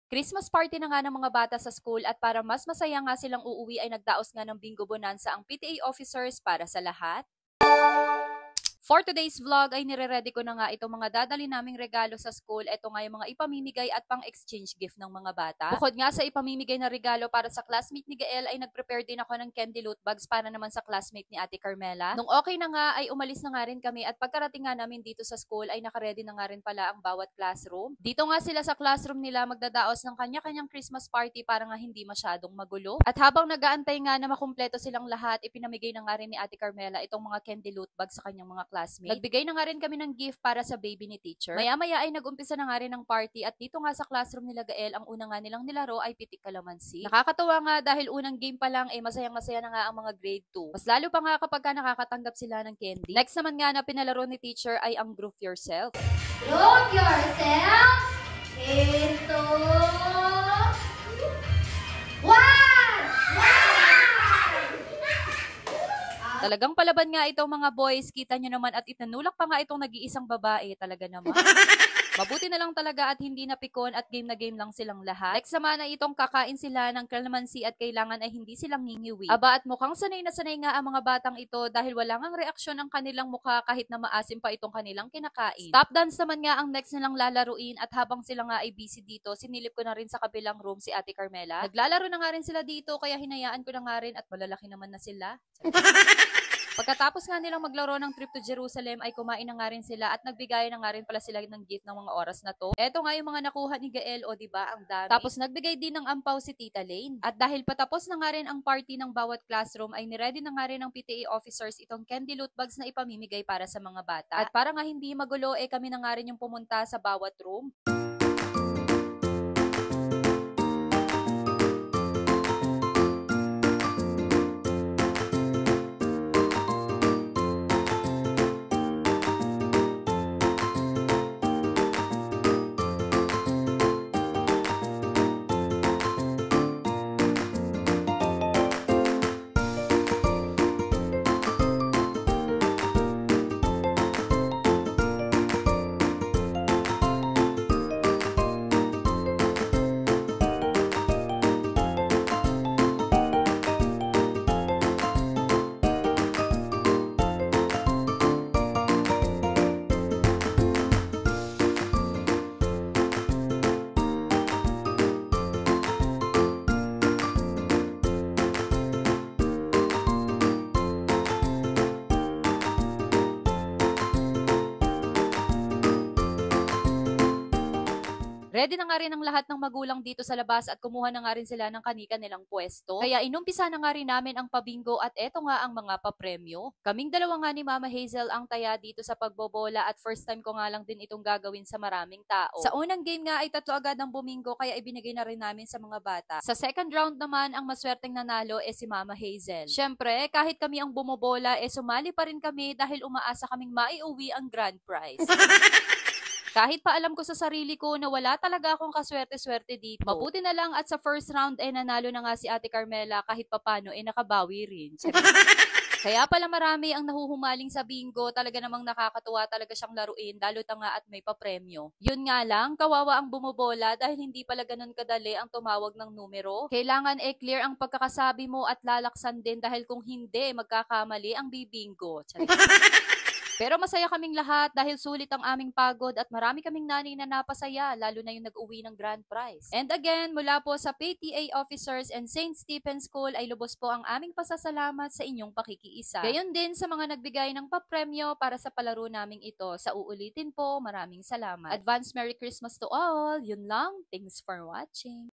Christmas party na nga ng mga bata sa school at para mas masaya nga silang uuwi ay nagdaos nga ng bingo bonanza ang PTA officers para sa lahat. For today's vlog ay nire-ready ko na nga itong mga dadali naming regalo sa school. Ito nga yung mga ipamimigay at pang-exchange gift ng mga bata. Bukod nga sa ipamimigay na regalo para sa classmate ni Gael ay nag-prepare din ako ng candy loot bags para naman sa classmate ni Ate Carmela. Nung okay na nga ay umalis na nga rin kami at pagkarating nga namin dito sa school ay naka-ready na nga rin pala ang bawat classroom. Dito nga sila sa classroom nila magdadaos ng kanya-kanyang Christmas party para nga hindi masyadong magulo. At habang nag-aantay nga na makumpleto silang lahat, ipinamigay na nga rin ni Ate Carmela itong mga candy loot bags sa kanyang mga classmates. Nagbigay na nga rin kami ng gift para sa baby ni teacher. Maya-maya ay nag-umpisa na nga rin ng party at dito nga sa classroom nila Gael, ang una nga nilang nilaro ay pitik kalamansi. Nakakatuwa nga dahil unang game pa lang ay masayang-masaya na nga ang mga grade 2. Mas lalo pa nga kapag ka nakakatanggap sila ng candy. Next naman nga na pinalaro ni teacher ay ang group yourself. Group yourself into one! Talagang palaban nga itong mga boys, kita nyo naman at itanulak pa nga itong nag-iisang babae, talaga naman. Mabuti na lang talaga at hindi napikon at game na game lang silang lahat. Next naman ay itong kakain sila ng kalamansi at kailangan ay hindi silang ngingiwi. Aba at mukhang sanay na sanay nga ang mga batang ito dahil wala ngang reaksyon ang kanilang mukha kahit na maasim pa itong kanilang kinakain. Stop dance naman nga ang next nilang lalaruin at habang sila nga ay busy dito, sinilip ko na rin sa kabilang room si Ate Carmela. Naglalaro na nga rin sila dito kaya hinayaan ko na nga rin at malalaki naman na sila. Pagkatapos nga nilang maglaro ng trip to Jerusalem ay kumain na nga rin sila at nagbigay na nga rin pala sila ng gift ng mga oras na to. Eto nga yung mga nakuha ni Gael, o diba, ang dami. Tapos nagbigay din ng ampaw si Tita Lane. At dahil patapos na nga rin ang party ng bawat classroom ay niready na nga rin ng PTA officers itong candy loot bags na ipamimigay para sa mga bata. At para nga hindi magulo kami na nga rin yung pumunta sa bawat room. Ready na nga rin ang lahat ng magulang dito sa labas at kumuha na nga rin sila ng kanika nilang pwesto. Kaya inumpisa na nga rin namin ang pabingo at eto nga ang mga papremyo. Kaming dalawa nga ni Mama Hazel ang taya dito sa pagbobola at first time ko nga lang din itong gagawin sa maraming tao. Sa unang game nga ay 3 agad ang bumingo kaya ibinigay na rin namin sa mga bata. Sa second round naman ang maswerteng nanalo si Mama Hazel. Syempre, kahit kami ang bumobola sumali pa rin kami dahil umaasa kaming maiuwi ang grand prize. Kahit pa alam ko sa sarili ko na wala talaga akong kaswerte-swerte dito. Mabuti na lang at sa first round nanalo na nga si Ate Carmela kahit papano nakabawi rin. Kaya pala marami ang nahuhumaling sa bingo, talaga namang nakakatuwa talaga siyang laruin, lalo ta nga at may papremyo. Yun nga lang, kawawa ang bumobola dahil hindi pala ganun kadali ang tumawag ng numero. Kailangan clear ang pagkakasabi mo at lalaksan din dahil kung hindi, magkakamali ang bibingo. Pero masaya kaming lahat dahil sulit ang aming pagod at marami kaming nanay na napasaya, lalo na yung nag-uwi ng grand prize. And again, mula po sa PTA officers and St. Stephen's School ay lubos po ang aming pasasalamat sa inyong pakikiisa. Gayon din sa mga nagbigay ng papremyo para sa palaro naming ito. Sa uulitin po, maraming salamat. Advance Merry Christmas to all! Yun lang, thanks for watching!